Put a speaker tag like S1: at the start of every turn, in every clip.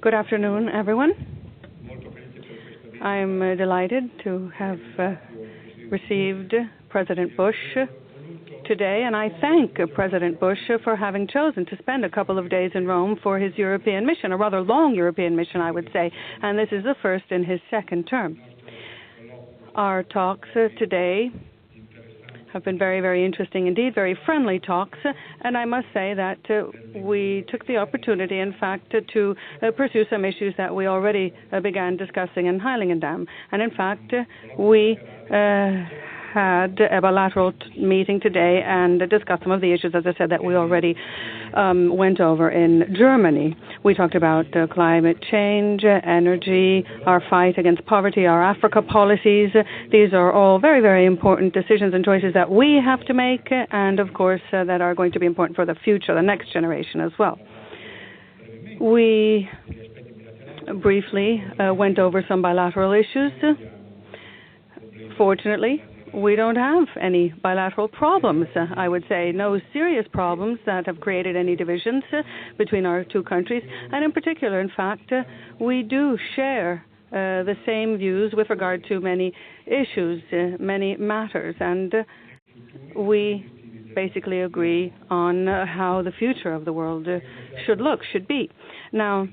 S1: Good afternoon, everyone. I'm delighted to have received President Bush today, and I thank President Bush for having chosen to spend a couple of days in Rome for his European mission, a rather long European mission, I would say, and this is the first in his second term. Our talks today have been very, very interesting indeed, very friendly talks, and I must say that we took the opportunity, in fact, to pursue some issues that we already began discussing in Heiligendamm. And in fact, we had a bilateral meeting today and discussed some of the issues, as I said, that we already went over in Germany. We talked about climate change, energy, our fight against poverty, our Africa policies. These are all very, very important decisions and choices that we have to make, and of course that are going to be important for the future, the next generation as well. We briefly went over some bilateral issues. Fortunately, we don't have any bilateral problems, I would say, no serious problems that have created any divisions between our two countries. And in particular, in fact, we do share the same views with regard to many issues, many matters, and we basically agree on how the future of the world should be. Now,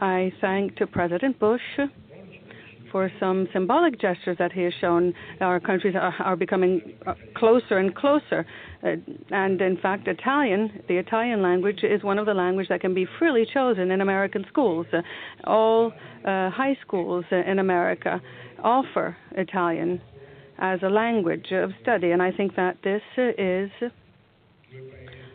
S1: I thank President Bush for some symbolic gestures that he has shown. Our countries are becoming closer and closer. And in fact, the Italian language is one of the languages that can be freely chosen in American schools. All high schools in America offer Italian as a language of study. And I think that this is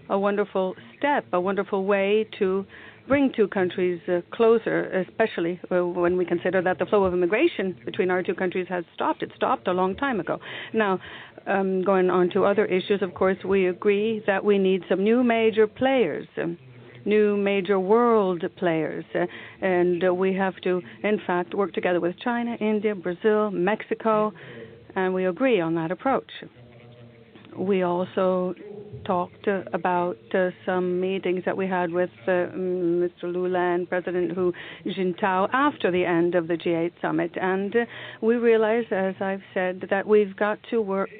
S1: a wonderful step, a wonderful way to bring two countries closer, especially when we consider that the flow of immigration between our two countries has stopped. It stopped a long time ago. Now, going on to other issues, of course, we agree that we need some new major players, new major world players, and we have to, in fact, work together with China, India, Brazil, Mexico, and we agree on that approach. We also talked about some meetings that we had with Mr. Lula and President Hu Jintao after the end of the G8 summit. And we realized, as I've said, that we've got to work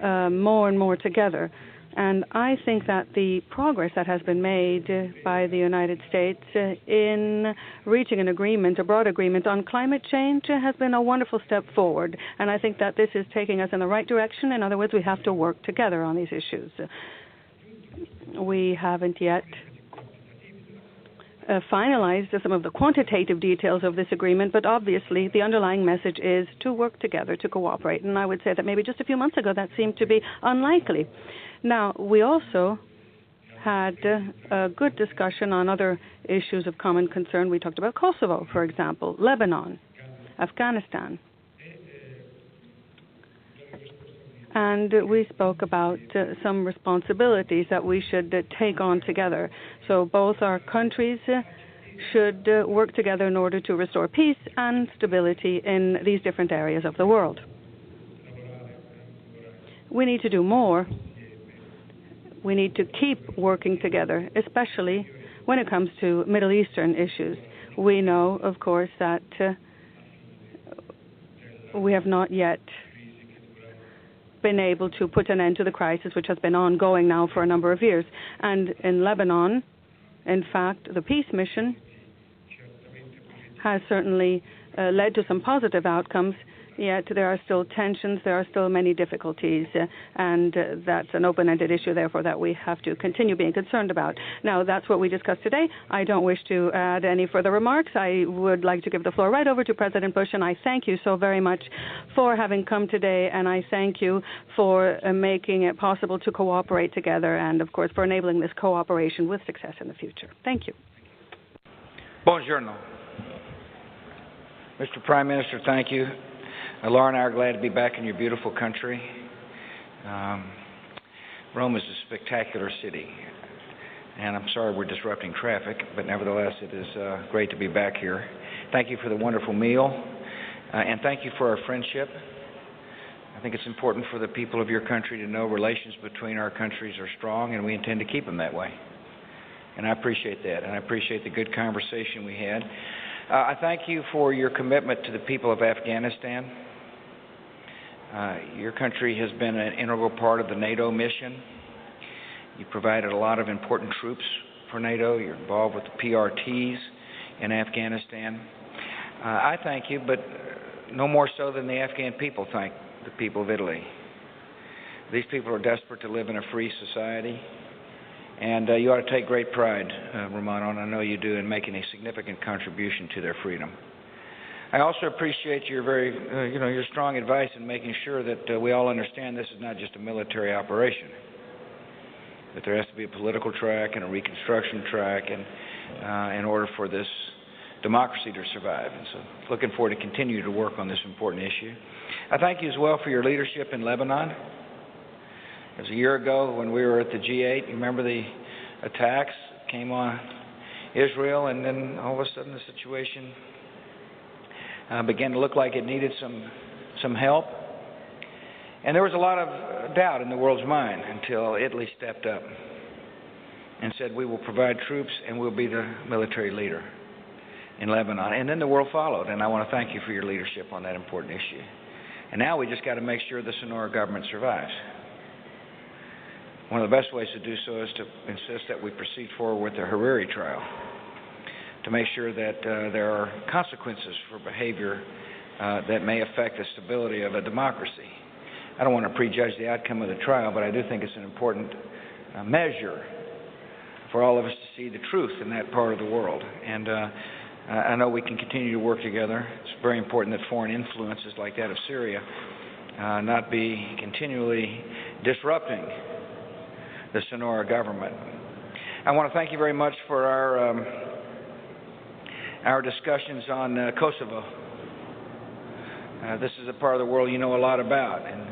S1: more and more together. And I think that the progress that has been made by the United States in reaching an agreement, a broad agreement on climate change, has been a wonderful step forward. And I think that this is taking us in the right direction. In other words, we have to work together on these issues. We haven't yet finalized some of the quantitative details of this agreement, but obviously the underlying message is to work together, to cooperate. And I would say that maybe just a few months ago that seemed to be unlikely. Now, we also had a good discussion on other issues of common concern. We talked about Kosovo, for example, Lebanon, Afghanistan. And we spoke about some responsibilities that we should take on together. So both our countries should work together in order to restore peace and stability in these different areas of the world. We need to do more. We need to keep working together, especially when it comes to Middle Eastern issues. We know, of course, that we have not yet been able to put an end to the crisis, which has been ongoing now for a number of years. And in Lebanon, in fact, the peace mission has certainly led to some positive outcomes, yet there are still tensions, there are still many difficulties, and that's an open-ended issue, therefore, that we have to continue being concerned about. Now, that's what we discussed today. I don't wish to add any further remarks. I would like to give the floor right over to President Bush, and I thank you so very much for having come today, and I thank you for making it possible to cooperate together, and, of course, for enabling this cooperation with success in the future. Thank you.
S2: Buongiorno. Mr. Prime Minister, thank you. Laura and I are glad to be back in your beautiful country. Rome is a spectacular city, and I'm sorry we're disrupting traffic, but nevertheless it is great to be back here. Thank you for the wonderful meal, and thank you for our friendship. I think it's important for the people of your country to know relations between our countries are strong, and we intend to keep them that way. And I appreciate that, and I appreciate the good conversation we had. I thank you for your commitment to the people of Afghanistan. Your country has been an integral part of the NATO mission. You provided a lot of important troops for NATO. You're involved with the PRTs in Afghanistan. I thank you, but no more so than the Afghan people thank the people of Italy. These people are desperate to live in a free society, and you ought to take great pride, Romano, and I know you do, in making a significant contribution to their freedom. I also appreciate your your strong advice in making sure that we all understand this is not just a military operation, that there has to be a political track and a reconstruction track, and in order for this democracy to survive. And so, looking forward to continue to work on this important issue. I thank you as well for your leadership in Lebanon. It was a year ago when we were at the G8. You remember the attacks came on Israel, and then all of a sudden the situation began to look like it needed some help. And there was a lot of doubt in the world's mind until Italy stepped up and said, we will provide troops and we'll be the military leader in Lebanon. And then the world followed, and I want to thank you for your leadership on that important issue. And now we just got to make sure the Sonora government survives. One of the best ways to do so is to insist that we proceed forward with the Hariri trial, to make sure that there are consequences for behavior that may affect the stability of a democracy. I don't want to prejudge the outcome of the trial, but I do think it's an important measure for all of us to see the truth in that part of the world. And I know we can continue to work together. It's very important that foreign influences like that of Syria not be continually disrupting the Sonora government. I want to thank you very much for our discussions on Kosovo. This is a part of the world you know a lot about, and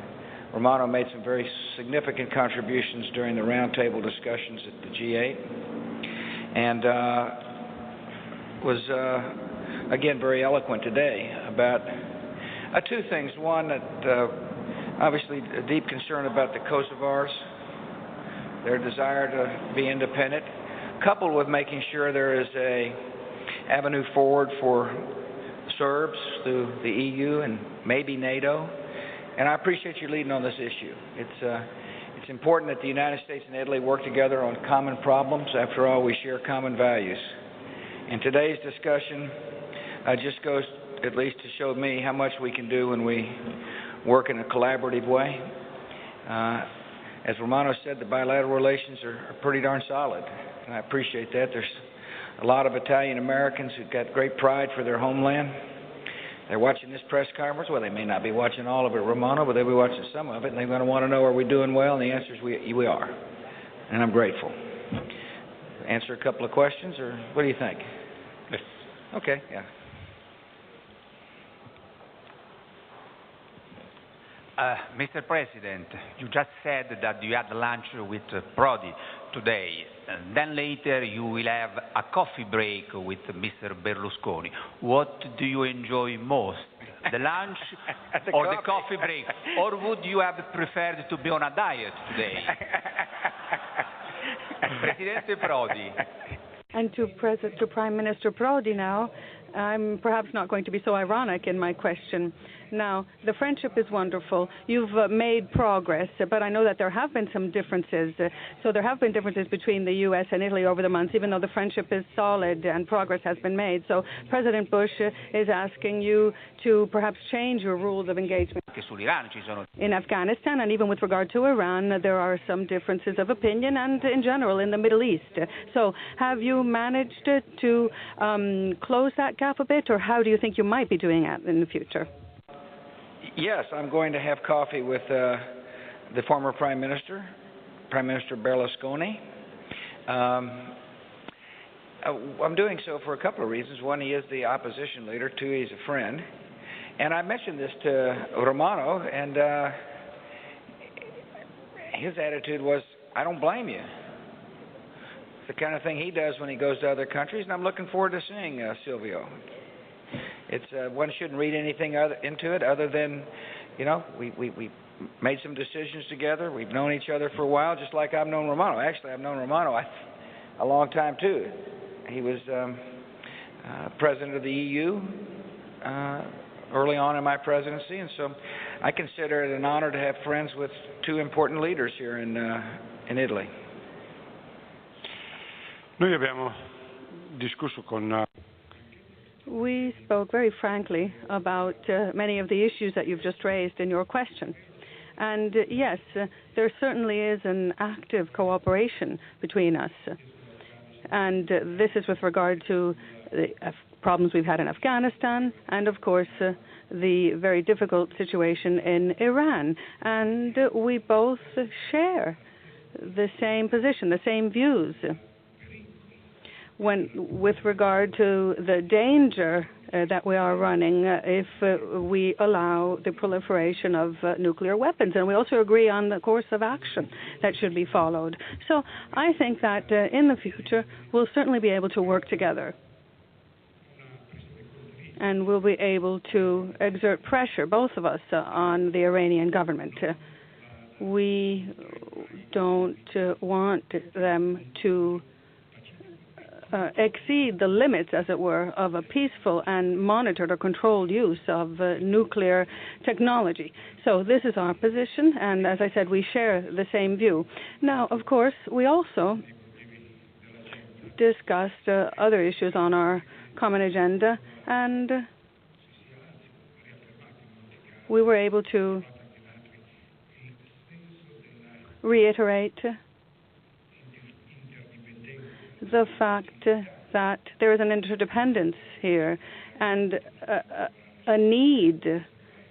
S2: Romano made some very significant contributions during the roundtable discussions at the G8, and was again very eloquent today about two things. One, that obviously a deep concern about the Kosovars, their desire to be independent, coupled with making sure there is a avenue forward for Serbs through the EU and maybe NATO. And I appreciate you leading on this issue. It's important that the United States and Italy work together on common problems. After all, we share common values. And today's discussion just goes at least to show me how much we can do when we work in a collaborative way. As Romano said, the bilateral relations are pretty darn solid, and I appreciate that. There's a lot of Italian Americans who've got great pride for their homeland. They're watching this press conference. Well, they may not be watching all of it, Romano, but they'll be watching some of it, and they're going to want to know, are we doing well? And the answer is we are, and I'm grateful. Answer a couple of questions, or what do you think?
S3: Yes.
S2: Okay, yeah.
S3: Mr. President, you just said that you had lunch with Prodi today, and then later you will have a coffee break with Mr. Berlusconi. What do you enjoy most, the lunch or the coffee break? Or would you have preferred to be on a diet today? Presidente Prodi.
S1: And to Prime Minister Prodi now, I'm perhaps not going to be so ironic in my question. Now, the friendship is wonderful. You've made progress, but I know that there have been some differences. So there have been differences between the U.S. and Italy over the months, even though the friendship is solid and progress has been made. So President Bush is asking you to perhaps change your rules of engagement in Afghanistan, and even with regard to Iran, there are some differences of opinion, and in general in the Middle East. So have you managed to close that gap a bit, or how do you think you might be doing that in the future?
S2: Yes, I'm going to have coffee with the former Prime Minister Berlusconi. I'm doing so for a couple of reasons. One, he is the opposition leader. Two, he's a friend. And I mentioned this to Romano, and his attitude was, I don't blame you. It's the kind of thing he does when he goes to other countries, and I'm looking forward to seeing Silvio. It's one shouldn't read anything into it other than, you know, we made some decisions together. We've known each other for a while, just like I've known Romano. Actually, I've known Romano a long time too. He was president of the EU early on in my presidency, and so I consider it an honor to have friends with two important leaders here in Italy.
S4: Noi abbiamo discusso con
S1: We spoke very frankly about many of the issues that you've just raised in your question. And yes, there certainly is an active cooperation between us. And this is with regard to the problems we've had in Afghanistan and, of course, the very difficult situation in Iran. And we both share the same position, the same views. With regard to the danger that we are running if we allow the proliferation of nuclear weapons. And we also agree on the course of action that should be followed. So I think that in the future we'll certainly be able to work together. And we'll be able to exert pressure, both of us, on the Iranian government. We don't want them to exceed the limits, as it were, of a peaceful and monitored or controlled use of nuclear technology. So this is our position, and as I said, we share the same view. Now, of course, we also discussed other issues on our common agenda, and we were able to reiterate the fact that there is an interdependence here and a need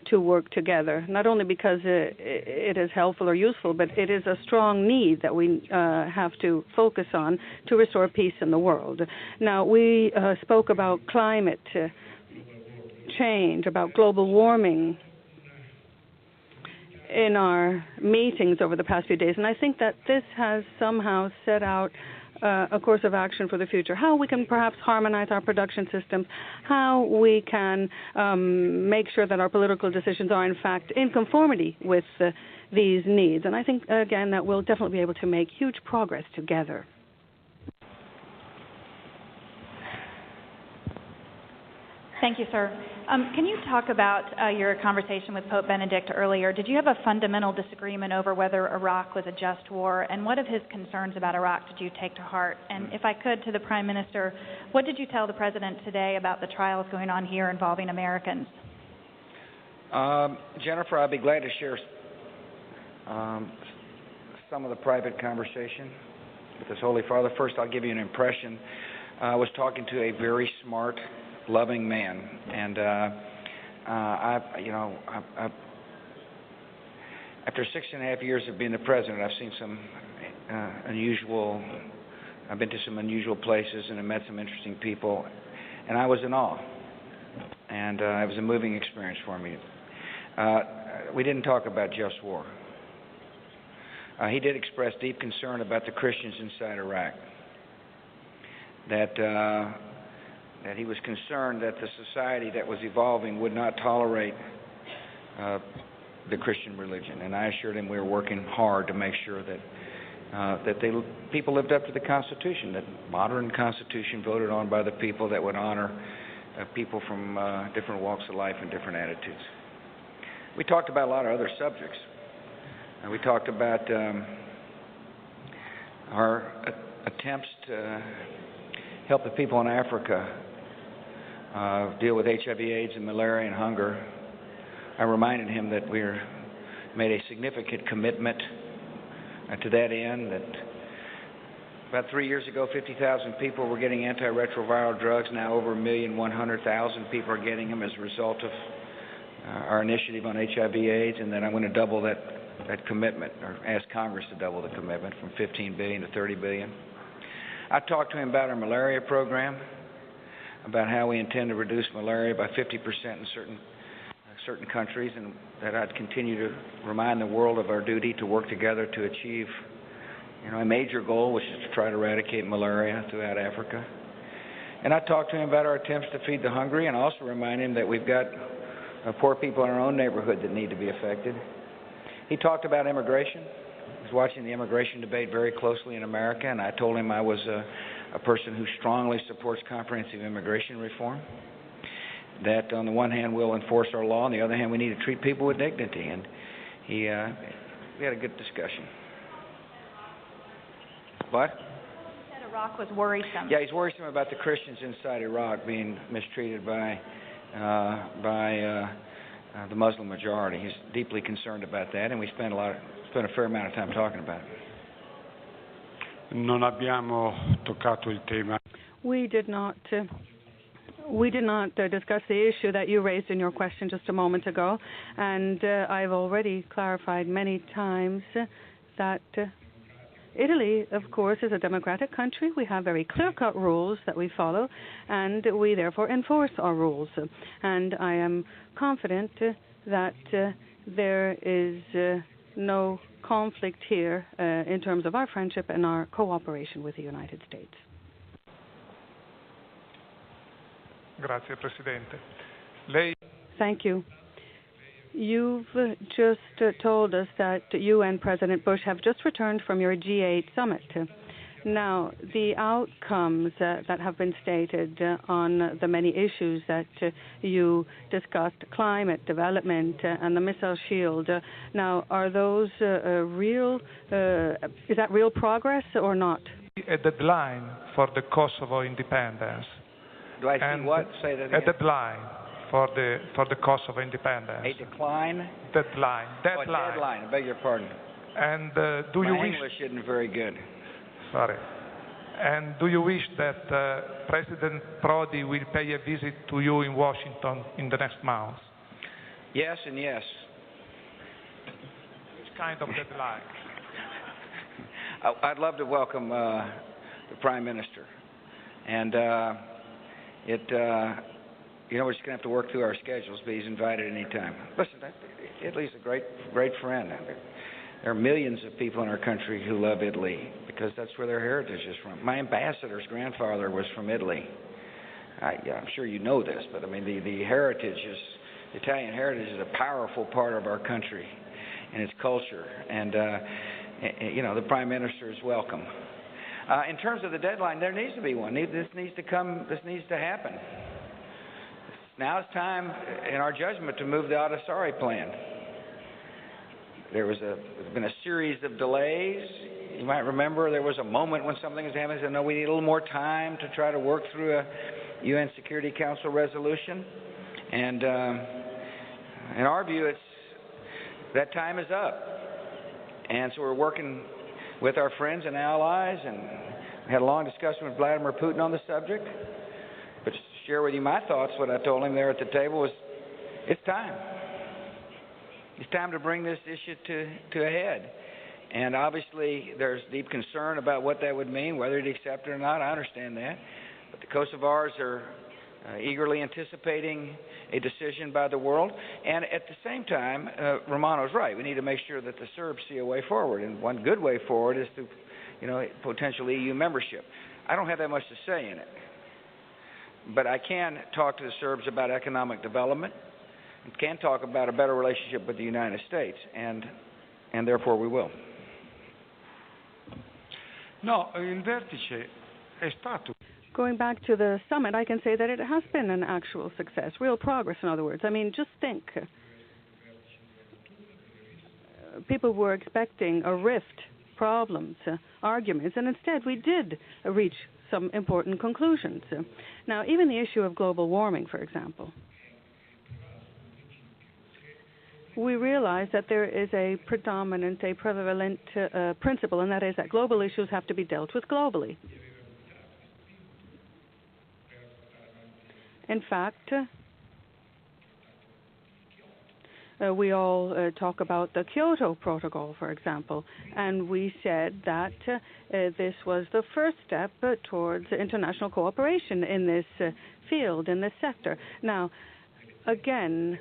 S1: to work together, not only because it is helpful or useful, but it is a strong need that we have to focus on to restore peace in the world. Now, we spoke about climate change, about global warming in our meetings over the past few days, and I think that this has somehow set out a course of action for the future, how we can perhaps harmonize our production systems, how we can make sure that our political decisions are in fact in conformity with these needs. And I think, again, that we'll definitely be able to make huge progress together.
S5: Thank you, sir. Can you talk about your conversation with Pope Benedict earlier? Did you have a fundamental disagreement over whether Iraq was a just war? And what of his concerns about Iraq did you take to heart? And if I could, to the Prime Minister, what did you tell the President today about the trials going on here involving Americans?
S2: Jennifer, I'd be glad to share some of the private conversation with his Holy Father. First, I'll give you an impression. I was talking to a very smart, loving man, and after 6.5 years of being the president, I've seen some I've been to some unusual places and I met some interesting people, and I was in awe, and it was a moving experience for me. We didn't talk about just war. He did express deep concern about the Christians inside Iraq, that he was concerned that the society that was evolving would not tolerate the Christian religion. And I assured him we were working hard to make sure that people lived up to the Constitution, that modern Constitution voted on by the people that would honor people from different walks of life and different attitudes. We talked about a lot of other subjects. We talked about our attempts to help the people in Africa deal with HIV/AIDS and malaria and hunger. I reminded him that we made a significant commitment to that end, that about 3 years ago, 50,000 people were getting antiretroviral drugs. Now over 1,100,000 people are getting them as a result of our initiative on HIV/AIDS, and then I'm going to double that commitment, or ask Congress to double the commitment from $15 billion to $30 billion. I talked to him about our malaria program, about how we intend to reduce malaria by 50% in certain countries, and that I'd continue to remind the world of our duty to work together to achieve, a major goal, which is to try to eradicate malaria throughout Africa. And I talked to him about our attempts to feed the hungry, and also remind him that we've got poor people in our own neighborhood that need to be affected. He talked about immigration. He was watching the immigration debate very closely in America, and I told him I was a person who strongly supports comprehensive immigration reform. That on the one hand we'll enforce our law, on the other hand we need to treat people with dignity. And we had a good discussion. What?
S5: He said Iraq was worrisome.
S2: Yeah, he's worrisome about the Christians inside Iraq being mistreated by the Muslim majority. He's deeply concerned about that, and we spent a fair amount of time talking about it.
S4: Non abbiamo toccato il tema.
S1: We did not discuss the issue that you raised in your question just a moment ago, and I've already clarified many times that Italy, of course, is a democratic country. We have very clear-cut rules that we follow, and we therefore enforce our rules. And I am confident that there is no conflict here in terms of our friendship and our cooperation with the United States.
S6: Grazie, Presidente. Lei...
S1: Thank you. You've just told us that you and President Bush have just returned from your G8 summit. Now, the outcomes that have been stated on the many issues that you discussed, climate, development, and the missile shield, now, are those real, is that real progress or not?
S6: A deadline for the Kosovo independence.
S2: Do I see what? Say that again.
S6: A deadline for the Kosovo independence.
S2: A decline?
S6: Deadline.
S2: Oh, a deadline. I beg your pardon.
S6: And
S2: My English isn't very good.
S6: Sorry. And do you wish that President Prodi will pay a visit to you in Washington in the next month?
S2: Yes and yes.
S6: Which kind of deadline?
S2: I'd love to welcome the Prime Minister. And we're just going to have to work through our schedules, but he's invited any time. Listen, Italy's a great friend. There are millions of people in our country who love Italy because that's where their heritage is from. My ambassador's grandfather was from Italy. I'm sure you know this, but I mean the Italian heritage is a powerful part of our country and its culture. And the Prime Minister is welcome. In terms of the deadline, there needs to be one. This needs to happen. Now it's time, in our judgment, to move the Adasari plan. There's been a series of delays. You might remember there was a moment when something was happening. They said, no, we need a little more time to try to work through a UN Security Council resolution. And in our view, that time is up. And so we're working with our friends and allies, and we had a long discussion with Vladimir Putin on the subject. But just to share with you my thoughts, what I told him there at the table was, it's time. It's time to bring this issue to a head. And obviously, there's deep concern about what that would mean, whether he'd accept it or not. I understand that. But the Kosovars are eagerly anticipating a decision by the world. And at the same time, Romano's right. We need to make sure that the Serbs see a way forward. And one good way forward is to, potential EU membership. I don't have that much to say in it. But I can talk to the Serbs about economic development. I can talk about a better relationship with the United States. And therefore we will.
S4: No, il vertice è stato.
S1: Going back to the summit, I can say that it has been an actual success, real progress, in other words. I mean, just think. People were expecting a rift, problems, arguments, and instead we did reach some important conclusions. Now, even the issue of global warming, for example. We realize that there is a prevalent principle, and that is that global issues have to be dealt with globally. In fact, we all talk about the Kyoto Protocol, for example, and we said that this was the first step towards international cooperation in this field, in this sector. Now, again,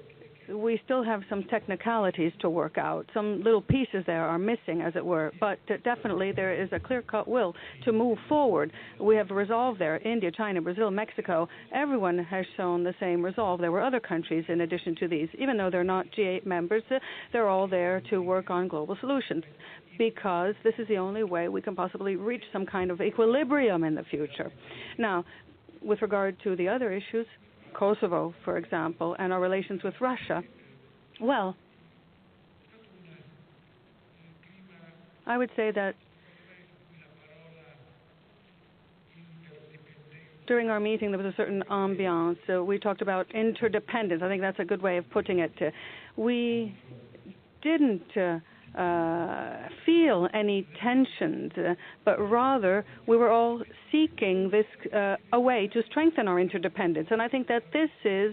S1: we still have some technicalities to work out. Some little pieces there are missing, as it were, but definitely there is a clear-cut will to move forward. We have resolve there. India, China, Brazil, Mexico, everyone has shown the same resolve. There were other countries in addition to these. Even though they're not G8 members, they're all there to work on global solutions, because this is the only way we can possibly reach some kind of equilibrium in the future. Now, with regard to the other issues, Kosovo, for example, and our relations with Russia, well, I would say that during our meeting there was a certain ambiance. So we talked about interdependence. I think that's a good way of putting it. We didn't feel any tensions, but rather we were all seeking this a way to strengthen our interdependence. And I think that this is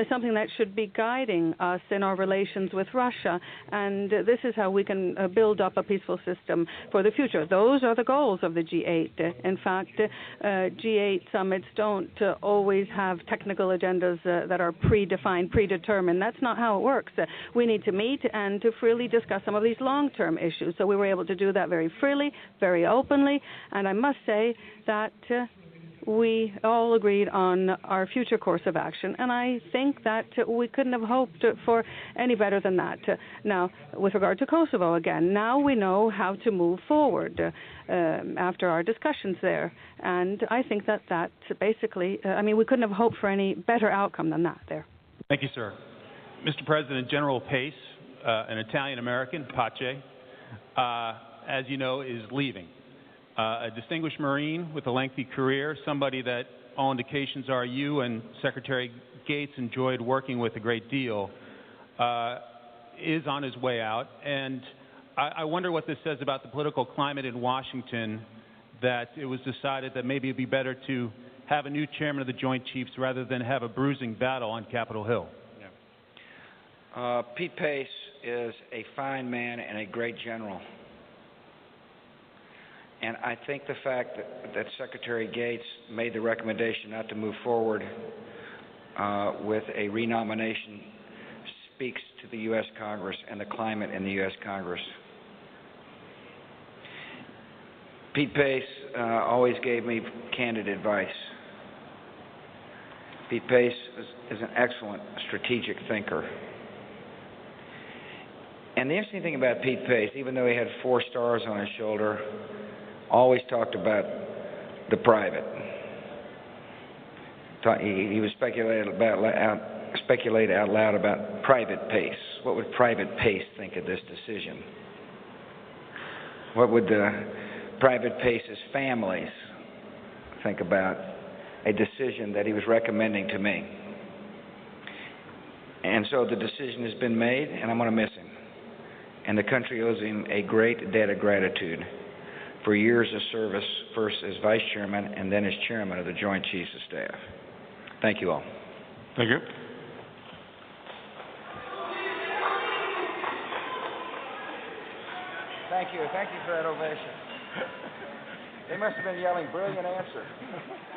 S1: something that should be guiding us in our relations with Russia. And this is how we can build up a peaceful system for the future. Those are the goals of the G8. In fact, G8 summits don't always have technical agendas that are predefined, predetermined. That's not how it works. We need to meet and to freely discuss some of these long-term issues. So we were able to do that very freely, very openly, and I must say that we all agreed on our future course of action, and I think that we couldn't have hoped for any better than that. Now, with regard to Kosovo again, now we know how to move forward after our discussions there, and I think that that's basically, we couldn't have hoped for any better outcome than that there.
S7: Thank you, sir. Mr. President, General Pace, an Italian-American, Pace, as you know, is leaving. A distinguished Marine with a lengthy career, somebody that all indications are you and Secretary Gates enjoyed working with a great deal, is on his way out. And I wonder what this says about the political climate in Washington, that it was decided that maybe it'd be better to have a new chairman of the Joint Chiefs rather than have a bruising battle on Capitol Hill.
S2: Pete Pace is a fine man and a great general. And I think the fact that Secretary Gates made the recommendation not to move forward with a renomination speaks to the U.S. Congress and the climate in the U.S. Congress. Pete Pace always gave me candid advice. Pete Pace is an excellent strategic thinker. And the interesting thing about Pete Pace, even though he had 4 stars on his shoulder, always talked about the private. He would speculate out loud about Private Pace. What would Private Pace think of this decision? What would Private Pace's families think about a decision that he was recommending to me? And so the decision has been made, and I'm going to miss him. And the country owes him a great debt of gratitude for years of service, first as Vice Chairman and then as Chairman of the Joint Chiefs of Staff. Thank you all.
S4: Thank you.
S2: Thank you. Thank you for that ovation. They must have been yelling, brilliant answer.